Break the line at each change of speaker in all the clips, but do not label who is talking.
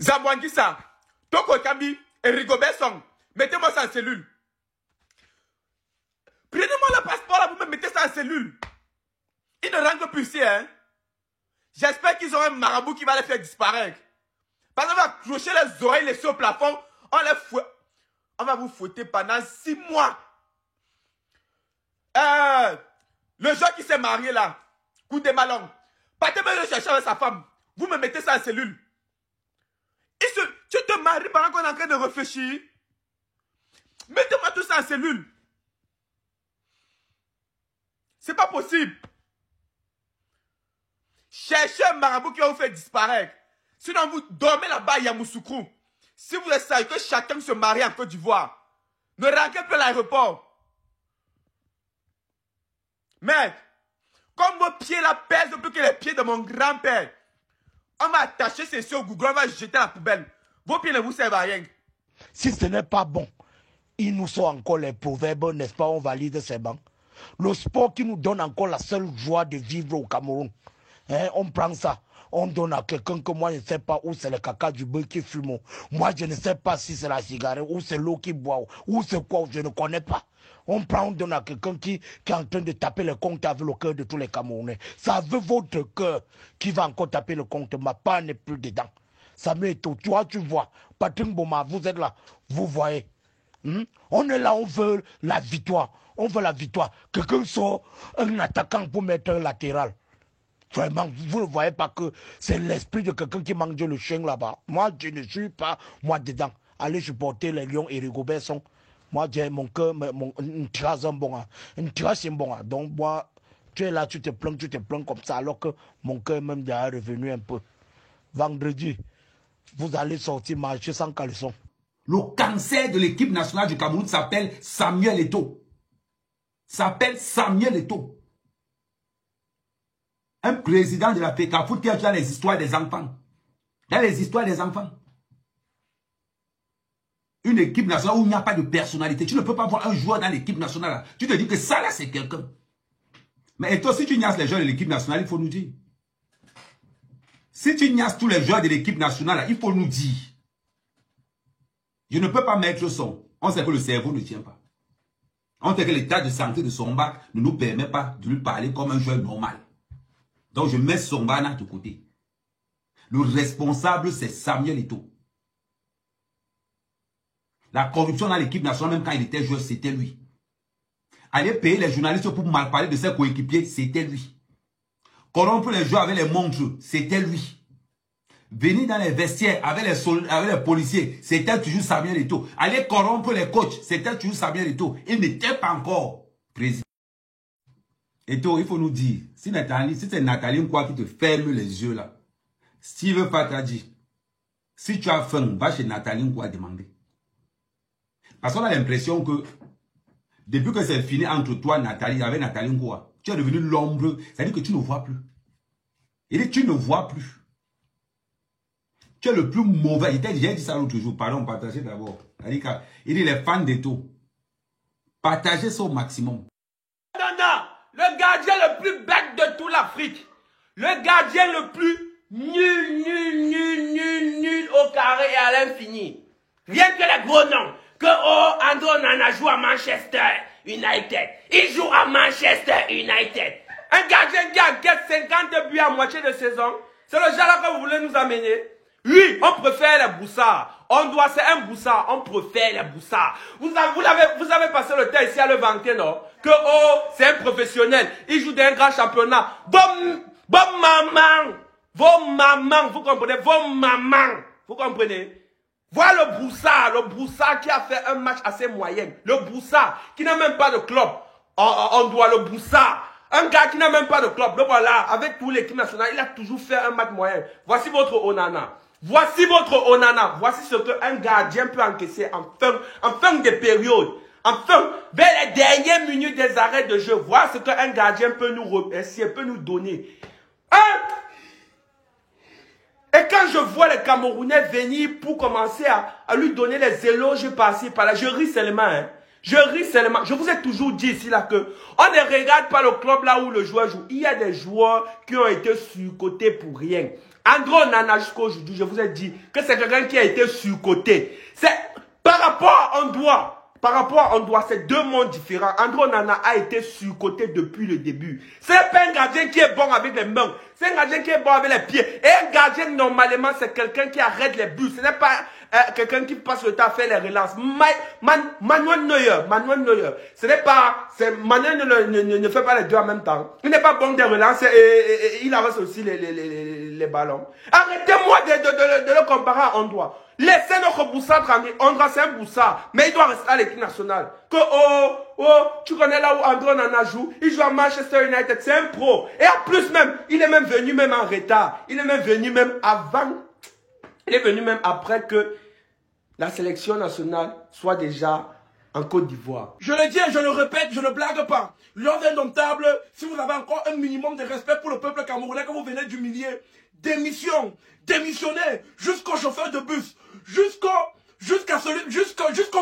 Zambouangissa, Toko Kambi et Rigobert Song. Mettez-moi ça en cellule. Prenez-moi le passeport là, vous me mettez ça en cellule. Ils ne rentrent plus ici, hein. J'espère qu'ils auront un marabout qui va les faire disparaître. Parce qu'on va accrocher les oreilles, les au plafond, on va vous fouetter pendant 6 mois. Le genre qui s'est marié là, coup de malon, partez me le chercher avec sa femme. Vous me mettez ça en cellule. Tu te maries pendant qu'on est en train de réfléchir. Mettez-moi tout ça en cellule. C'est pas possible. Cherchez un marabout qui va vous faire disparaître. Sinon, vous dormez là-bas à Yamoussoukro. Si vous êtes sérieux que chacun se marie en Côte d'Ivoire, ne rentrez plus à l'aéroport. Mais, comme vos pieds là pèsent plus que les pieds de mon grand-père, on va attacher ces cieux au Google, on va jeter à la poubelle. Vos pieds ne vous servent à rien.
Si ce n'est pas bon, il nous sont encore les proverbes, n'est-ce pas, on valide ces bancs. Le sport qui nous donne encore la seule joie de vivre au Cameroun. Hein, on prend ça, on donne à quelqu'un que moi je ne sais pas où c'est le caca du bœuf qui fume. Moi je ne sais pas si c'est la cigarette, ou c'est l'eau qui boit, ou c'est quoi, je ne connais pas. On prend, on donne à quelqu'un qui est en train de taper le compte avec le cœur de tous les Camerounais. Ça veut votre cœur qui va encore taper le compte, ma part n'est plus dedans. Ça m'étonne, tu vois, Patrick Boma, vous êtes là, vous voyez. On est là, on veut la victoire. On veut la victoire. Quelqu'un sort un attaquant pour mettre un latéral. Vraiment, vous ne voyez pas que c'est l'esprit de quelqu'un qui mange le chien là-bas. Moi, je ne suis pas, moi, dedans. Allez supporter les Lions et Rigobert Song. Moi, j'ai mon cœur, une trace bon. Une trace bon. Donc, moi, tu es là, tu te plains comme ça, alors que mon cœur même déjà revenu un peu. Vendredi, vous allez sortir marcher sans caleçon.
Le cancer de l'équipe nationale du Cameroun s'appelle Samuel Eto'o. S'appelle Samuel Eto'o. Un président de la FECAFOOT qui est dans les histoires des enfants. Dans les histoires des enfants. Une équipe nationale où il n'y a pas de personnalité. Tu ne peux pas voir un joueur dans l'équipe nationale. Tu te dis que ça là c'est quelqu'un. Mais et toi, si tu niasses les joueurs de l'équipe nationale, il faut nous dire. Si tu niasses tous les joueurs de l'équipe nationale, il faut nous dire. Je ne peux pas mettre son. On sait que le cerveau ne tient pas. On sait que l'état de santé de son bac ne nous permet pas de lui parler comme un joueur normal. Donc je mets son bac de côté. Le responsable, c'est Samuel Eto'o. La corruption dans l'équipe nationale, même quand il était joueur, c'était lui. Aller payer les journalistes pour mal parler de ses coéquipiers, c'était lui. Corrompre les joueurs avec les montres, c'était lui. Venir dans les vestiaires avec les policiers, c'était toujours Samuel Eto'o. Aller corrompre les coachs, c'était toujours Samuel Eto'o. Il n'était pas encore président. Eto'o, il faut nous dire, si c'est Nathalie Nkwa qui te ferme les yeux là, Steve Fatadji, si tu as faim, va chez Nathalie Nkwa demander. Parce qu'on a l'impression que, depuis que c'est fini entre toi, Nathalie, avec Nathalie Nkwa, tu es devenu l'ombre, c'est-à-dire que tu ne vois plus. Il dit, tu ne vois plus. Tu es le plus mauvais. J'ai dit ça l'autre jour. Pardon, partagez d'abord. Il dit les fans d'Eto'o. Partagez ça au maximum.
Non, le gardien le plus bête de toute l'Afrique. Le gardien le plus nul au carré et à l'infini. Rien que les gros noms. Que Andrew Nana joue à Manchester United. Il joue à Manchester United. Un gardien qui encaisse 50 buts à moitié de saison. C'est le genre là que vous voulez nous amener. Oui, on préfère les boussards. C'est un boussard. On préfère les boussards. Vous avez passé le temps ici à le vanter, non? Que, c'est un professionnel. Il joue dans un grand championnat. Bon maman. Vos mamans, vous comprenez? Vos mamans. Vous comprenez? Voilà le boussard qui a fait un match assez moyen. Le boussard qui n'a même pas de club. On doit le boussard. Un gars qui n'a même pas de club. Le voilà, avec toute l'équipe nationale, il a toujours fait un match moyen. Voici votre Onana. Voici votre Onana. Voici ce qu'un gardien peut encaisser en fin de période. Enfin, vers les dernières minutes des arrêts de jeu. Voilà ce qu'un gardien peut nous donner. Et quand je vois les Camerounais venir pour commencer à lui donner les éloges par-ci, par-là, je ris seulement. Hein. Je ris seulement. Je vous ai toujours dit ici là que on ne regarde pas le club là où le joueur joue. Il y a des joueurs qui ont été surcotés pour rien. Andro Nana jusqu'à aujourd'hui, je vous ai dit que c'est quelqu'un qui a été surcoté. C'est par rapport à Andoua. Par rapport à Andoua, c'est deux mondes différents. Andro Nana a été surcoté depuis le début. Ce n'est pas un gardien qui est bon avec les mains. C'est un gardien qui est bon avec les pieds. Et un gardien, normalement, c'est quelqu'un qui arrête les buts. Ce n'est pas quelqu'un qui passe le temps à faire les relances. Manuel Neuer. Ce n'est pas... Manuel ne fait pas les deux en même temps. Il n'est pas bon des relances et il arrête aussi les ballons. Arrêtez-moi de le comparer à Andoua. Laissez notre Boussa tranquille. Andra, c'est un Boussa. Mais il doit rester à l'équipe nationale. Tu connais là où Andro Nana joue. Il joue à Manchester United. C'est un pro. Et en plus même, il est même venu même en retard. Il est même venu même avant. Il est venu même après que la sélection nationale soit déjà en Côte d'Ivoire.
Je le dis et je le répète, je ne blague pas. L'ordre indomptable, si vous avez encore un minimum de respect pour le peuple camerounais que vous venez d'humilier, démissionnez jusqu'au chauffeur de bus, jusqu'au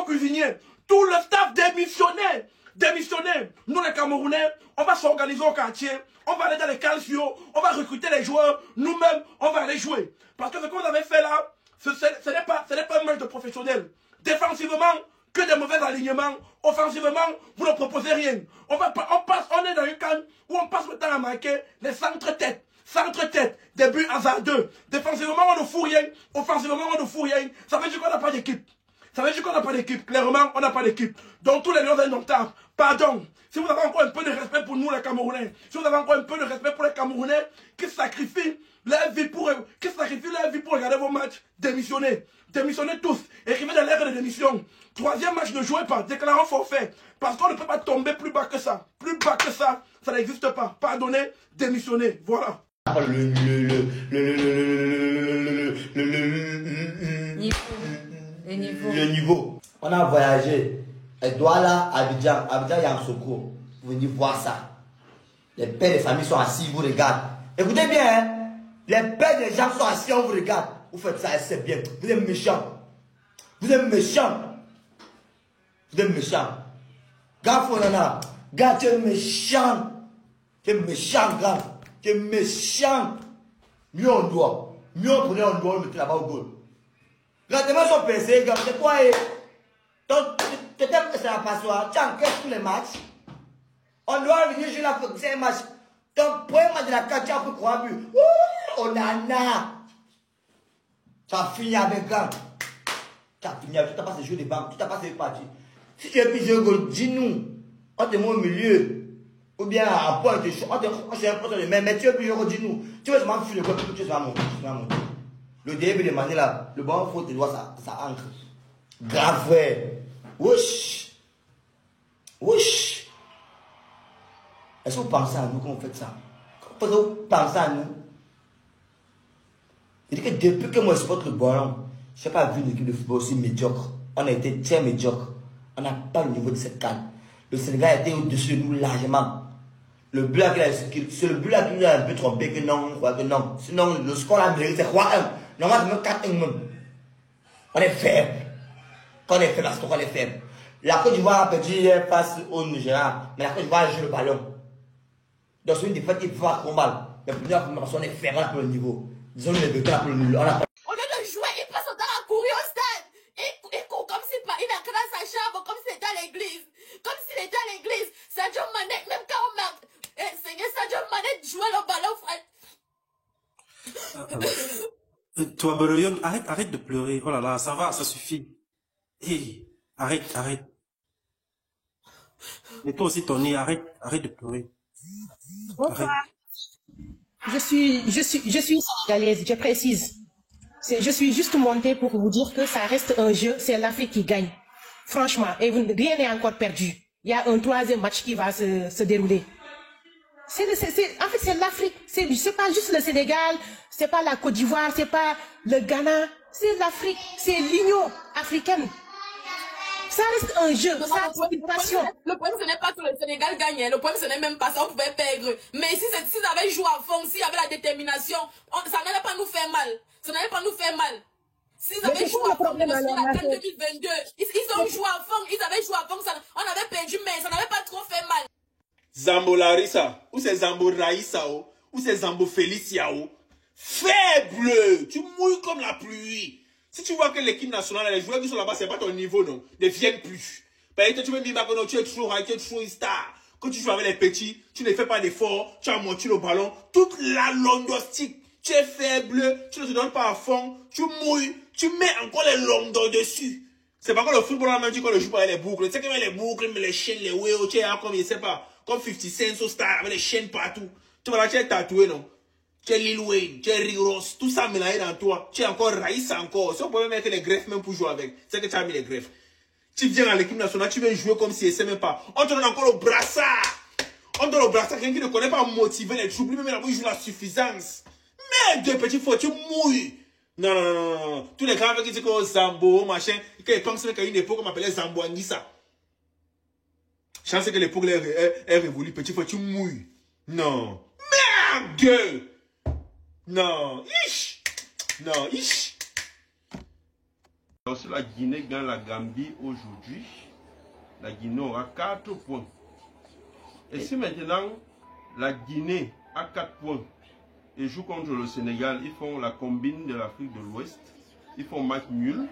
cuisinier, tout le staff démissionnez. Nous les Camerounais, on va s'organiser au quartier, on va aller dans les calcios, on va recruter les joueurs, nous-mêmes, on va aller jouer. Parce que ce que vous avez fait là, ce n'est pas un match de professionnel. Défensivement, que des mauvais alignements. Offensivement, vous ne proposez rien. On est dans une canne où on passe le temps à marquer les centres-têtes. Des buts hasardeux. Défensivement, on ne fout rien. Offensivement, on ne fout rien. Ça veut dire qu'on n'a pas d'équipe. Clairement, on n'a pas d'équipe. Donc, tous les lions indomptables, pardon. Si vous avez encore un peu de respect pour nous, les Camerounais, si vous avez encore un peu de respect pour les Camerounais qui sacrifient leur vie pour regarder vos matchs, démissionnez. Démissionnez tous. Écrivez des lettres de démission. 3e match, ne jouez pas. Déclarons forfait. Parce qu'on ne peut pas tomber plus bas que ça. Plus bas que ça, ça n'existe pas. Pardonnez, démissionnez. Voilà.
Le niveau. On a voyagé. Et Douala, Abidjan, Yamoussoukro. Vous venez voir ça. Les pères des familles sont assis, ils vous regardent. Écoutez bien, hein? Les pères des gens sont assis, on vous regarde. Vous faites ça et c'est bien. Vous êtes méchants. Gafonana, gars, tu es méchant. Gars. Tu es méchant. Mieux on doit. Mieux on prenait on doit, on mettait là-bas au goal. Regardez-moi son PC, gars, c'est quoi? Donc, tu t'aimes que c'est la passoire. Tu encaisses tous les matchs. On doit venir jouer la c'est un match. Donc, premier match de la 4, tu as pris 3 buts. Oh, nana. Tu as fini avec gars. Tu as passé jouer des banques, tu as passé parti. Si tu es pris un goal, dis-nous. On te met au milieu. Ou bien à point de chaud. On te un poste de main, mais tu es plus un goal, dis-nous. Tu veux seulement fuir le goal, tu vas monter. Le début de manière là, le bon faut te doit ça ancre. Grave frère. Wesh. Est-ce que vous pensez à nous quand vous faites ça? Quand vous pensez à nous? Il dit que depuis que moi je supporte le ballon, je n'ai pas vu une équipe de football aussi médiocre. On a été très médiocre. On n'a pas le niveau de cette canne. Le Sénégal a été au-dessus de nous largement. Le but là c'est le but là qui nous a un peu trompé que non, on croit que non. Sinon, le score là mérite c'est 3-1. Normalement, c'est même 4-1 même. On est faible. Quand on est faible, parce qu'on est faible. La Côte d'Ivoire a perdu face au Nigeria, mais la Côte d'Ivoire joue le ballon. Donc c'est une défaite qui va trop mal. Mais pour nous, parce qu'on est faible, on a pour le niveau. Disons le but là pour le niveau. Au lieu
de jouer, il passe son temps à courir au stade. Il court comme s'il entrait dans sa chambre, comme s'il était à l'église. Comme s'il était à l'église. Sadio Mané, même quand on marque, Seigneur Sadio Mané jouait le ballon, frère.
Toi, Boloyon, arrête de pleurer. Oh là là, ça va, ça suffit. Hey, arrête. Et toi aussi, Tony, arrête de pleurer.
Bonsoir. Je suis sénégalaise, je précise. Je suis juste montée pour vous dire que ça reste un jeu, c'est l'Afrique qui gagne. Franchement, et rien n'est encore perdu. Il y a un 3e match qui va se dérouler. En fait, c'est l'Afrique. C'est pas juste le Sénégal, c'est pas la Côte d'Ivoire, c'est pas le Ghana. C'est l'Afrique, c'est l'Union africaine. Ça reste un jeu, ça reste une passion.
Le problème, ce n'est pas que le Sénégal gagne. Le problème, ce n'est même pas ça, on pouvait perdre. Mais s'ils avaient joué à fond, s'il y avait la détermination, ça n'allait pas nous faire mal. S'ils avaient joué à fond, sur la CAN 2022, ils ont joué à fond, on avait perdu, mais ça n'avait pas trop fait mal.
Zambo Larissa, ou c'est Zambo Raïssa, ou c'est Zambo Féliciao.
Faible. Tu mouilles comme la pluie. Si tu vois que l'équipe nationale, les joueurs qui sont là-bas, c'est pas ton niveau, non. Ne viennent plus. Parce que tu veux dire, tu es toujours high, tu es toujours une star. Quand tu joues avec les petits, tu ne fais pas d'efforts, tu as monté le ballon. Toute la londostique, tu es faible, tu ne te donnes pas à fond, tu mouilles, tu mets encore les longueurs dessus. C'est pas comme le football, on a dit qu'on ne joue pas avec les boucles. Tu sais que les boucles, les chaînes, les wheels, tu es comme, je sais pas, comme 50 Cent au star, avec les chaînes partout. Tu vois là, tu es tatoué, non? Tu es Lil Wayne, tu es Rick Ross, tout ça mélangé dans toi. Tu es encore Raïssa encore. Si on pouvait mettre les greffes même pour jouer avec, c'est que tu as mis les greffes. Tu viens à l'équipe nationale, tu viens jouer comme si c'est même pas. On te donne encore le brassard. On donne le brassard, quelqu'un qui ne connaît pas motiver les troupes, même là où il joue la suffisance. Merde, deux petits fois, tu mouilles. Non, non, non, non, non. Tous les gars qui disent que Zambo, machin, qu'ils pensent qu'à une époque, on m'appelait Zambo Anguissa. Je pense que l'époque est révolue, petit fois, tu mouilles. Non. Merde. Non. Ish. Non, ish.
Si la Guinée gagne la Gambie aujourd'hui, la Guinée aura 4 points. Et si maintenant la Guinée a 4 points et joue contre le Sénégal, ils font la combine de l'Afrique de l'Ouest, ils font match nul,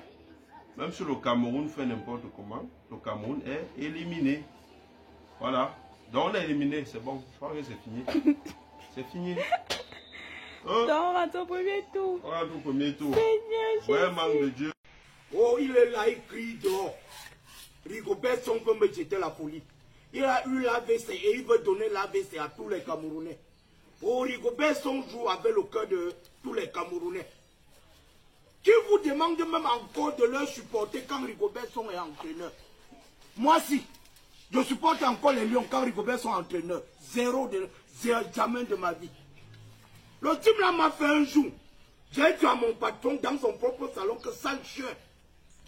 même si le Cameroun fait n'importe comment, le Cameroun est éliminé. Voilà. Donc on est éliminé, c'est bon, je crois que c'est fini. C'est fini. Hein?
Non, on rentre au premier tour.
On rentre au premier tour.
Seigneur,
ouais, manque de Dieu.
Oh, il est là, il crie dehors. Rigobert Song veut me jeter la folie. Il a eu l'AVC et il veut donner l'AVC à tous les Camerounais. Oh, Rigobert Song joue avec le cœur de tous les Camerounais. Qui vous demande même encore de leur supporter quand Rigobert Song est entraîneur? Moi, si. Je supporte encore les Lions quand Rigobert Song est entraîneur. Jamais de ma vie. Le team là m'a fait un jour. J'ai dit à mon patron dans son propre salon que sale chien.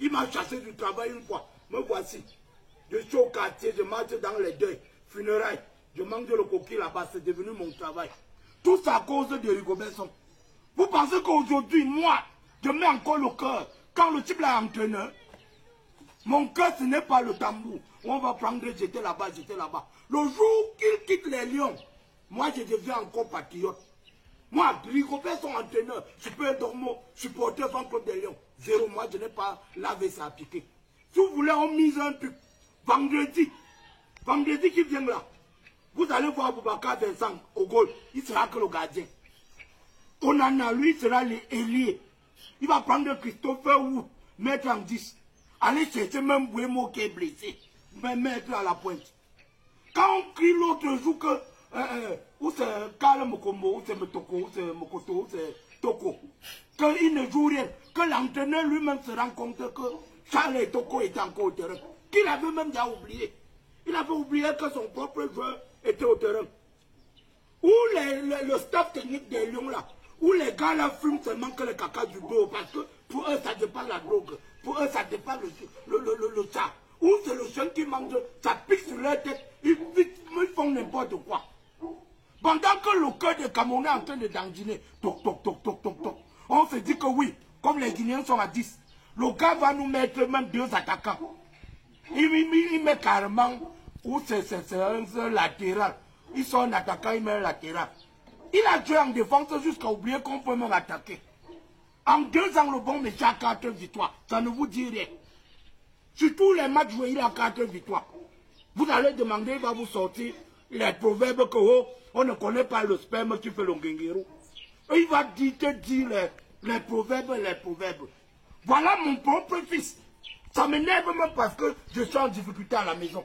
Il m'a chassé du travail une fois. Me voici. Je suis au quartier, je marche dans les deuils, funérailles. Je mange le coquille là-bas, c'est devenu mon travail. Tout ça à cause de Rigobert Song. Vous pensez qu'aujourd'hui, moi, je mets encore le cœur. Quand le type là est entraîneur, mon cœur, ce n'est pas le tambour. On va prendre, j'étais là-bas, j'étais là-bas. Le jour qu'il quitte les Lions, moi, je deviens encore patriote. Moi, Rigobert Song entraîneur, je peux être supporter Fan Club des Lions. Zéro, moi, je n'ai pas lavé ça à piquer. Si vous voulez, on mise un truc. Vendredi qui vient là, vous allez voir Boubacar Vincent au goal. Il sera que le gardien. Onana, lui, sera l'ailier. Il va prendre Christopher Wood, mettre en 10. Aller chercher même Bouemo qui est blessé. Mettre à la pointe. Quand on crie l'autre jour que ou c'est Karl Mokombo, ou c'est Motoko, ou c'est Mokoto, ou c'est Toko, qu'il ne joue rien, que l'entraîneur lui-même se rend compte que Charles et Toko étaient encore au terrain, qu'il avait même déjà oublié. Il avait oublié que son propre joueur était au terrain. Ou le staff technique des Lions là, où les gars là fument seulement que le caca du dos, parce que pour eux ça dépasse la drogue, pour eux ça dépasse le chat. Ou c'est le jeune qui mange, ça pique sur leur tête, ils font n'importe quoi. Pendant que le cœur des Camerounais est en train de dandiner, toc, toc, toc, toc, toc, toc, on se dit que oui, comme les Guinéens sont à 10, le gars va nous mettre même 2 attaquants. Il met carrément, ou c'est un latéral. Ils sont un attaquant, il met un latéral. Il a joué en défense jusqu'à oublier qu'on peut même attaquer. En 2 ans, le bon méchant a 4 victoires. Ça ne vous dit rien. Sur tous les matchs joués, il a 4 victoires. Vous allez demander, il va vous sortir les proverbes que on ne connaît pas le sperme qui fait l'onguenguero. Il va te dire les proverbes. Voilà mon propre fils. Ça m'énerve même parce que je suis en difficulté à la maison.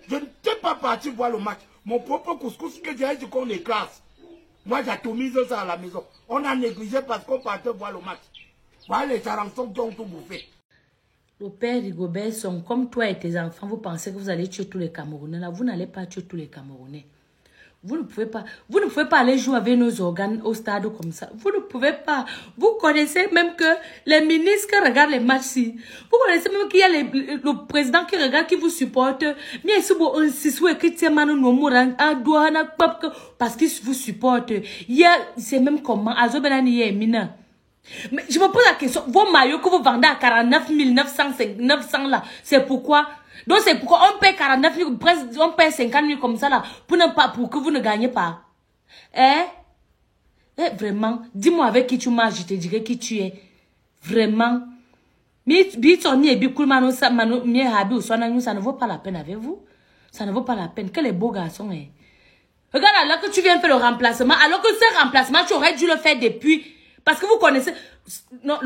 Je ne sais pas partir voir le match. Mon propre couscous que j'ai dit qu'on écrase. Moi j'atomise ça à la maison. On a négligé parce qu'on partait voir le match. Voilà les charançons qui ont tout bouffé.
Le père Rigobert Song, comme toi et tes enfants, vous pensez que vous allez tuer tous les Camerounais. Là, vous n'allez pas tuer tous les Camerounais. Vous ne pouvez pas aller jouer avec nos organes au stade comme ça. Vous ne pouvez pas. Vous connaissez même que les ministres qui regardent les matchs-ci, vous connaissez même qu'il y a le président qui regarde, qui vous supporte. Parce qu'il vous supporte. C'est même comment. Mais je me pose la question, vos maillots que vous vendez à 49 900 là, c'est pourquoi? Donc c'est pourquoi on paie 49 000, presque, on paie 50 000 comme ça là, pour que vous ne gagnez pas. Eh, vraiment, dis-moi avec qui tu marches, je te dirai qui tu es. Vraiment. Ça ne vaut pas la peine avec vous. Ça ne vaut pas la peine. Quel est beau garçon, hein. Regarde, alors que tu viens faire le remplacement, alors que ce remplacement, tu aurais dû le faire depuis. Parce que vous connaissez... Non,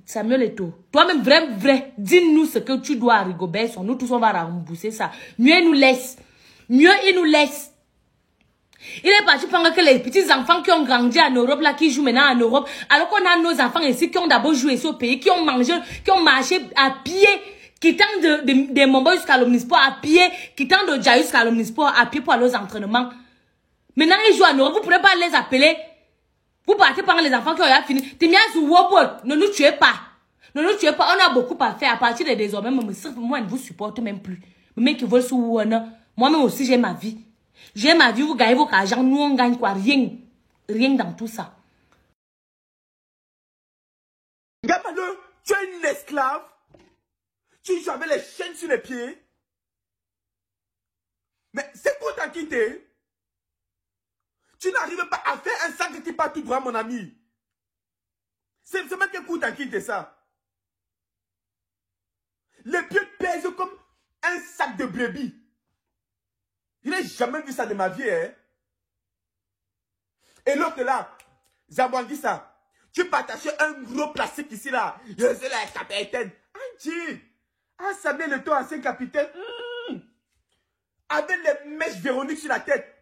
Samuel Eto'o, toi-même, vrai, dis-nous ce que tu dois à Rigobert. Nous tous, on va rembourser ça. Mieux, il nous laisse. Mieux, il nous laisse. Il est parti pendant que les petits enfants qui ont grandi en Europe, là, qui jouent maintenant en Europe, alors qu'on a nos enfants ici qui ont d'abord joué ici au pays, qui ont mangé, qui ont marché à pied, quittant de Mombo jusqu'à l'Omnisport à pied, quittant de Dja jusqu'à l'Omnisport à pied pour aller aux entraînements. Maintenant, ils jouent en Europe, vous ne pourrez pas les appeler. Vous partez pendant les enfants qui ont fini. Ne nous tuez pas. Ne nous tuez pas. On a beaucoup à faire. À partir de désormais, moi, je ne vous supporte même plus. Mais qui veulent sous moi-même aussi, j'ai ma vie. J'ai ma vie, vous gagnez votre argent. Nous, on gagne quoi? Rien. Rien dans tout ça.
Gamano, tu es une esclave. Tu joues avec les chaînes sur les pieds. Mais c'est pour t'en quitter. Tu n'arrives pas à faire un sac qui part tout droit, mon ami. C'est même quel coup t'en quitter ça. Les pieds pèsent comme un sac de brebis. Je n'ai jamais vu ça de ma vie, hein. Et l'autre là, Zabouangui ça. Tu partages un gros plastique ici là. Je suis là, capitaine. Anti. Ah, Samuel Eto'o, ancien capitaine. Avec les mèches Véronique sur la tête.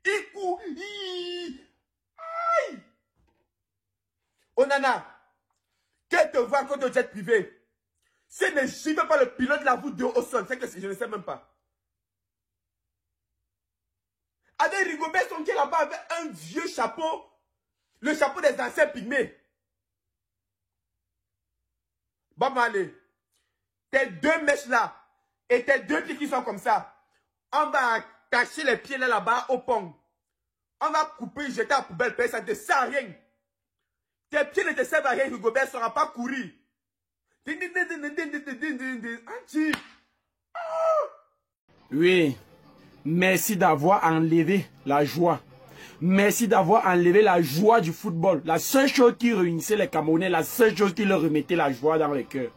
Il court. Aïe. Onana. Qu'elle te voit quand au jet privé. Si elle ne gifle pas le pilote la voûte de haut au sol, c'est que je ne sais même pas. Avec Rigobert son qui est là-bas avec un vieux chapeau. Le chapeau des anciens pygmées. Bon, allez. Tes deux mèches là. Et tes deux pieds qui sont comme ça. On va attacher les pieds là-bas au pont. On va couper, jeter à la poubelle. Ça ne te sert à rien. Tes pieds ne te servent à rien. Rigobert ne sera pas courir.
Oui. Merci d'avoir enlevé la joie. Merci d'avoir enlevé la joie du football. La seule chose qui réunissait les Camerounais, la seule chose qui leur remettait la joie dans les cœurs.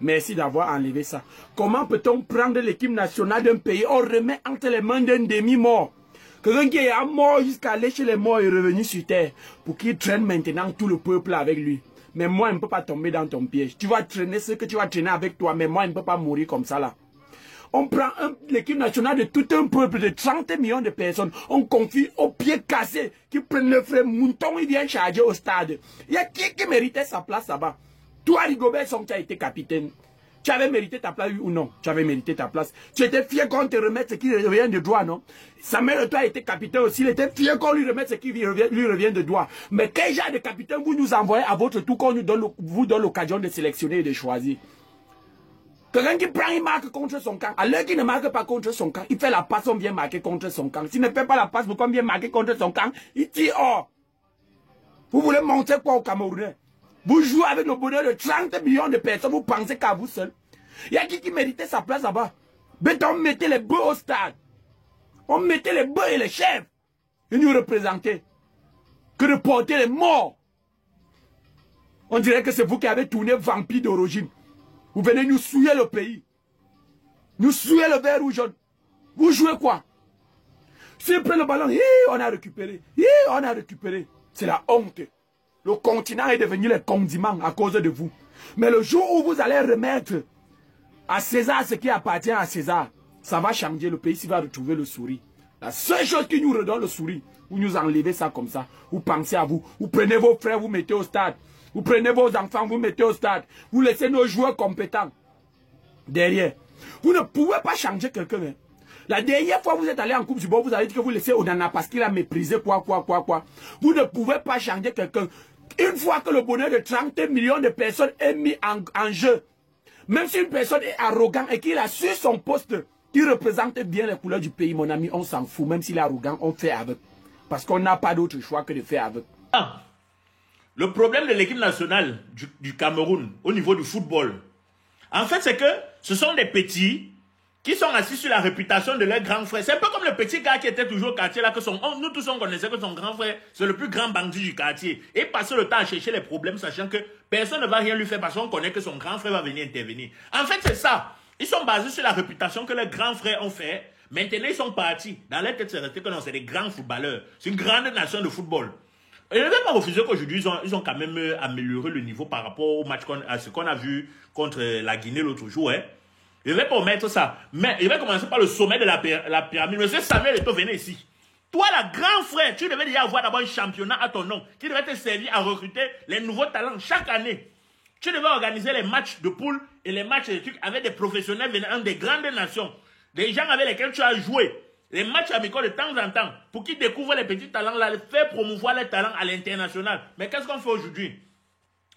Merci d'avoir enlevé ça. Comment peut-on prendre l'équipe nationale d'un pays, on remet entre les mains d'un demi-mort? Quelqu'un qui est mort jusqu'à aller chez les morts est revenu sur terre pour qu'il traîne maintenant tout le peuple avec lui. Mais moi, je ne peux pas tomber dans ton piège. Tu vas traîner ce que tu vas traîner avec toi, mais moi, je ne peux pas mourir comme ça là. On prend l'équipe nationale de tout un peuple de 30 millions de personnes. On confie aux pieds cassés qui prennent le frère Mouton, ils viennent charger au stade. Il y a qui méritait sa place là-bas? Toi, Rigobert Song, tu as été capitaine. Tu avais mérité ta place, oui ou non? Tu avais mérité ta place. Tu étais fier qu'on te remette ce qui revient de droit, non? Samuel Eto'o a été capitaine aussi. Il était fier qu'on lui remette ce qui lui revient de droit. Mais quel genre de capitaine vous nous envoyez à votre tour qu'on vous donne l'occasion de sélectionner et de choisir? Quelqu'un qui prend, il marque contre son camp. À l'heure qu'il ne marque pas contre son camp, il fait la passe, on vient marquer contre son camp. S'il ne fait pas la passe, pourquoi on vient marquer contre son camp? Il tire hors. Vous voulez montrer quoi aux Camerounais? Vous jouez avec le bonheur de 30 millions de personnes, vous pensez qu'à vous seul. Il y a qui méritait sa place là-bas? On mettait les bœufs au stade. On mettait les bœufs et les chèvres. Et nous représenter. Que de porter les morts. On dirait que c'est vous qui avez tourné vampire d'origine. Vous venez nous souiller le pays. Nous souiller le vert ou jaune. Vous jouez quoi? Si on prend le ballon, on a récupéré. On a récupéré. C'est la honte. Le continent est devenu le condiment à cause de vous. Mais le jour où vous allez remettre à César ce qui appartient à César, ça va changer. Le pays va retrouver le sourire. La seule chose qui nous redonne le sourire, vous nous enlevez ça comme ça. Vous pensez à vous. Vous prenez vos frères, vous mettez au stade. Vous prenez vos enfants, vous mettez au stade. Vous laissez nos joueurs compétents derrière. Vous ne pouvez pas changer quelqu'un. Hein. La dernière fois vous êtes allé en Coupe du Monde, vous avez dit que vous laissez Onana parce qu'il a méprisé quoi. Vous ne pouvez pas changer quelqu'un. Une fois que le bonheur de 30 millions de personnes est mis en jeu, même si une personne est arrogante et qu'il a su son poste, qui représente bien les couleurs du pays, mon ami, on s'en fout. Même s'il est arrogant, on fait avec. Parce qu'on n'a pas d'autre choix que de faire avec.
Le problème de l'équipe nationale du Cameroun au niveau du football, en fait, c'est que ce sont des petits qui sont assis sur la réputation de leur grand frère. C'est un peu comme le petit gars qui était toujours au quartier là, nous tous on connaissait que son grand frère, c'est le plus grand bandit du quartier. Et il passait le temps à chercher les problèmes, sachant que personne ne va rien lui faire parce qu'on connaît que son grand frère va venir intervenir. En fait, c'est ça. Ils sont basés sur la réputation que leurs grands frères ont fait. Maintenant, ils sont partis. Dans leur tête, c'est resté que non, c'est des grands footballeurs. C'est une grande nation de football. Et je ne vais pas refuser qu'aujourd'hui, ils ont quand même amélioré le niveau par rapport au match à ce qu'on a vu contre la Guinée l'autre jour. Hein. Je ne vais pas omettre ça. Mais je vais commencer par le sommet de la pyramide. Monsieur Samuel Eto'o, venez ici. Toi, la grand frère, tu devais déjà avoir d'abord un championnat à ton nom qui devait te servir à recruter les nouveaux talents chaque année. Tu devais organiser les matchs de poule et les matchs de trucs avec des professionnels venant des grandes nations. Des gens avec lesquels tu as joué. Les matchs amicaux de temps en temps. Pour qu'ils découvrent les petits talents là, faire promouvoir les talents à l'international. Mais qu'est-ce qu'on fait aujourd'hui?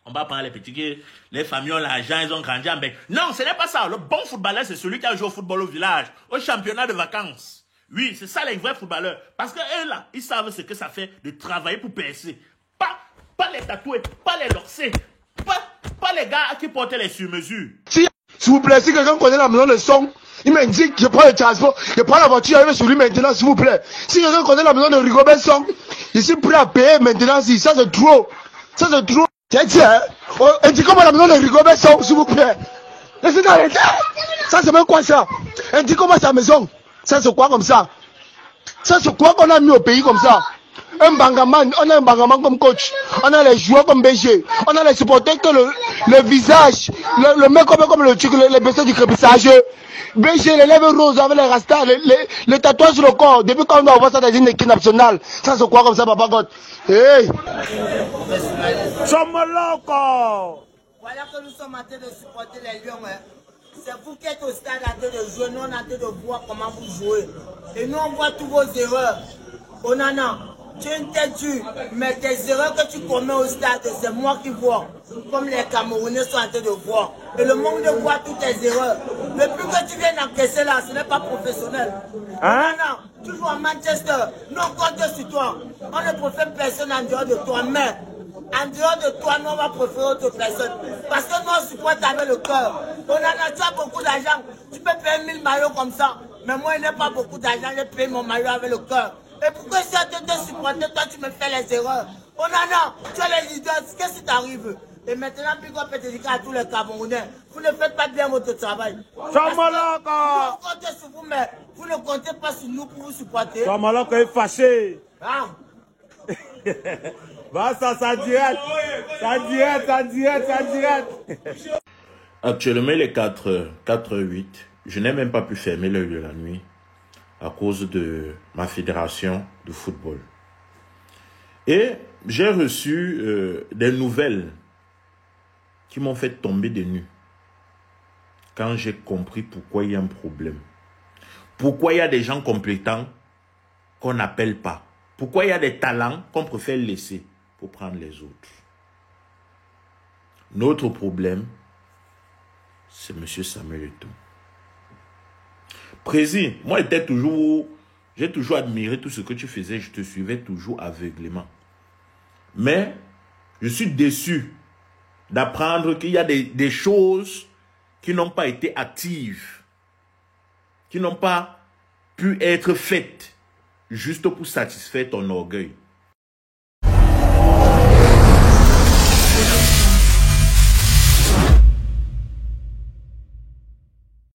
On va prendre les petits qui, les familles ont l'argent, ils ont grandi en bec. Non, ce n'est pas ça. Le bon footballeur, c'est celui qui a joué au football au village, au championnat de vacances. Oui, c'est ça les vrais footballeurs. Parce qu'eux là, ils savent ce que ça fait de travailler pour percer. Pas les tatoués, pas les loxés, pas les gars qui portaient les sur-mesures.
S'il vous plaît, si quelqu'un connaît la maison de son, il m'indique, je prends le transport, je prends la voiture, je vais sur lui maintenant, s'il vous plaît. Si quelqu'un connaît la maison de Rigobert Song, je suis prêt à payer maintenant, si ça c'est trop. Ça c'est trop. Tiens, indiquez-moi la maison de Rigobert Song, s'il vous plaît. Laissez arrêter. Ça c'est même quoi ça? Indiquez-moi sa maison. Ça c'est quoi comme ça? Ça c'est quoi qu'on a mis au pays comme ça? Un bangaman, on a un bangaman comme coach, on a les joueurs comme BG, on a les supporters que le visage, le mec comme le truc, les bestiaux du crépissage. BG, les lèvres roses avec les rastas, les tatouages sur le corps, depuis quand on doit voir ça dans une équipe nationale? Ça c'est quoi comme ça, papa God? Hey! Somos locos!
Voilà que nous sommes en train de supporter les Lions. Hein. C'est vous qui êtes au stade en train de jouer, nous on est en train de voir comment vous jouez. Et nous on voit tous vos erreurs. Onana, tu es une tête dure, mais tes erreurs que tu commets au stade, c'est moi qui vois. Comme les Camerounais sont en train de voir. Et le monde voit toutes tes erreurs. Le plus que tu viennes encaisser là, ce n'est pas professionnel. Hein? Onana, tu joues à Manchester, nous on compte sur toi. On ne préfère personne en dehors de toi, mais en dehors de toi, nous on va préférer autre personne. Parce que nous on supporte avec le cœur. Onana, tu as beaucoup d'argent, tu peux payer 1000 maillots comme ça. Mais moi, je n'ai pas beaucoup d'argent, je paye mon maillot avec le cœur. Et pourquoi si on te supporter, toi tu me fais les erreurs? Onana, tu es le leader, qu'est-ce qui t'arrive? Et maintenant, puis qu'on peut te dire à tous les Camerounais, vous ne faites pas bien votre travail. Nous on compte sur vous, mais vous ne comptez pas sur nous pour vous supporter.
Samaloko est fâché.
Ah.
Va, ça direct. Ça direct.
Actuellement, il est 4h08. Je n'ai même pas pu fermer l'œil de la nuit à cause de ma fédération de football. Et j'ai reçu des nouvelles qui m'ont fait tomber des nues quand j'ai compris pourquoi il y a un problème. Pourquoi il y a des gens compétents qu'on n'appelle pas. Pourquoi il y a des talents qu'on préfère laisser pour prendre les autres. Notre problème, c'est M. Samuel Eto'o. Président, moi j'ai toujours admiré tout ce que tu faisais, je te suivais toujours aveuglément. Mais je suis déçu d'apprendre qu'il y a des choses qui n'ont pas été actives, qui n'ont pas pu être faites juste pour satisfaire ton orgueil.